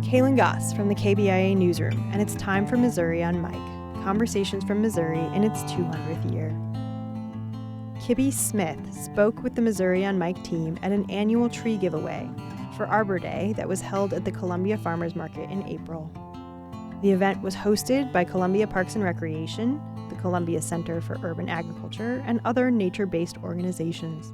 Kaylin Goss from the KBIA Newsroom, and it's time for Missouri on Mic, Conversations from Missouri in its 200th year. Kibby Smith spoke with the Missouri on Mic team at an annual tree giveaway for Arbor Day that was held at the Columbia Farmers Market in April. The event was hosted by Columbia Parks and Recreation, the Columbia Center for Urban Agriculture, and other nature-based organizations.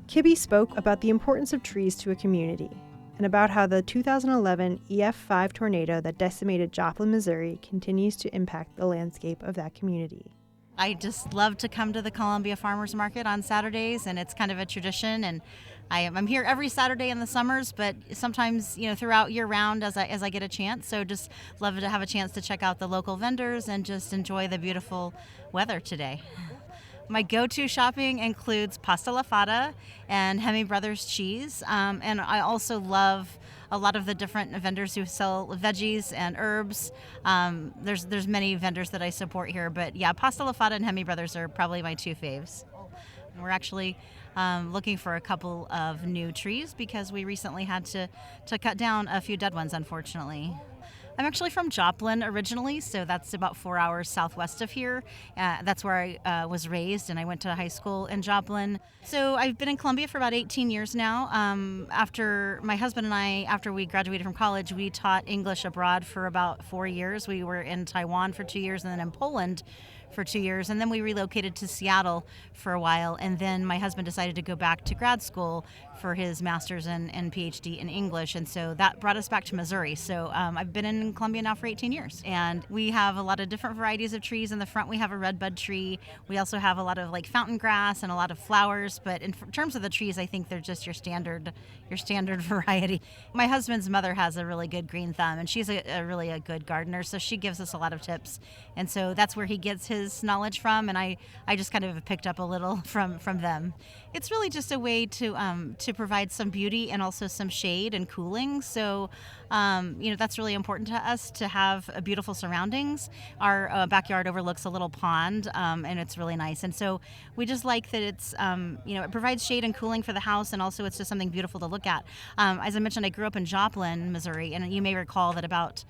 Kibby spoke about the importance of trees to a community and about how the 2011 EF5 tornado that decimated Joplin, Missouri, continues to impact the landscape of that community. I just love to come to the Columbia Farmers Market on Saturdays, and it's kind of a tradition. And I'm here every Saturday in the summers, but sometimes, throughout year round as I get a chance. So just love to have a chance to check out the local vendors and just enjoy the beautiful weather today. My go-to shopping includes pasta la fata and Hemi Brothers cheese, and I also love a lot of the different vendors who sell veggies and herbs. There's many vendors that I support here, but yeah, pasta la fata and Hemi Brothers are probably my two faves. And we're actually looking for a couple of new trees because we recently had to cut down a few dead ones, unfortunately. I'm actually from Joplin originally, so that's about 4 hours southwest of here. That's where I was raised, and I went to high school in Joplin. So I've been in Columbia for about 18 years now. After my husband and I, after we graduated from college, we taught English abroad for about 4 years. We were in Taiwan for 2 years and then in Poland for 2 years, and then we relocated to Seattle for a while, and then my husband decided to go back to grad school for his master's and PhD in English, and so that brought us back to Missouri. So I've been in Columbia now for 18 years, and we have a lot of different varieties of trees. In the front we have a redbud tree. We also have a lot of fountain grass and a lot of flowers, but in terms of the trees, I think they're just your standard variety. My husband's mother has a really good green thumb, and she's a really good gardener, so she gives us a lot of tips, and so that's where he gets his knowledge from, and I just kind of picked up a little from them. It's really just a way to provide some beauty and also some shade and cooling. So that's really important to us to have beautiful surroundings. Our backyard overlooks a little pond, and it's really nice. And so we just like that it's it provides shade and cooling for the house, and also it's just something beautiful to look at. As I mentioned, I grew up in Joplin, Missouri, and you may recall that about,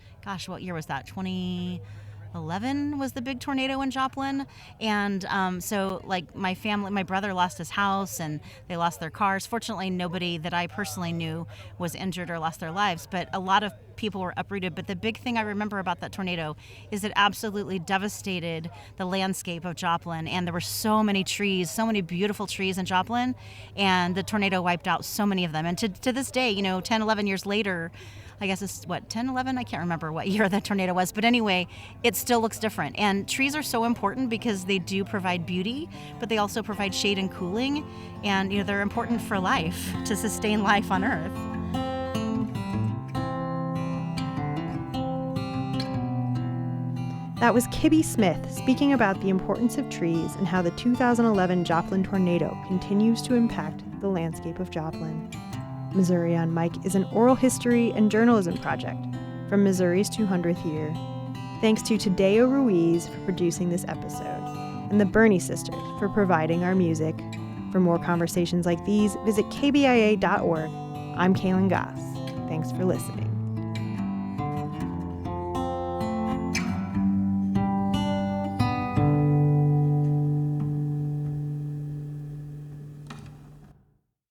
what year was that? 2011 was the big tornado in Joplin, and so my brother lost his house and they lost their cars. Fortunately, nobody that I personally knew was injured or lost their lives, but a lot of people were uprooted. But the big thing I remember about that tornado is it absolutely devastated the landscape of Joplin, and there were so many trees, so many beautiful trees in Joplin, and the tornado wiped out so many of them. And to this day, 10, 11 years later, I guess it's 10, 11? I can't remember what year that tornado was. But anyway, it still looks different. And trees are so important because they do provide beauty, but they also provide shade and cooling. And, they're important for life, to sustain life on Earth. That was Kibby Smith speaking about the importance of trees and how the 2011 Joplin tornado continues to impact the landscape of Joplin. Missouri on Mic is an oral history and journalism project from Missouri's 200th year. Thanks to Tadeo Ruiz for producing this episode, and the Burney Sisters for providing our music. For more conversations like these, visit kbia.org. I'm Kaylin Goss. Thanks for listening.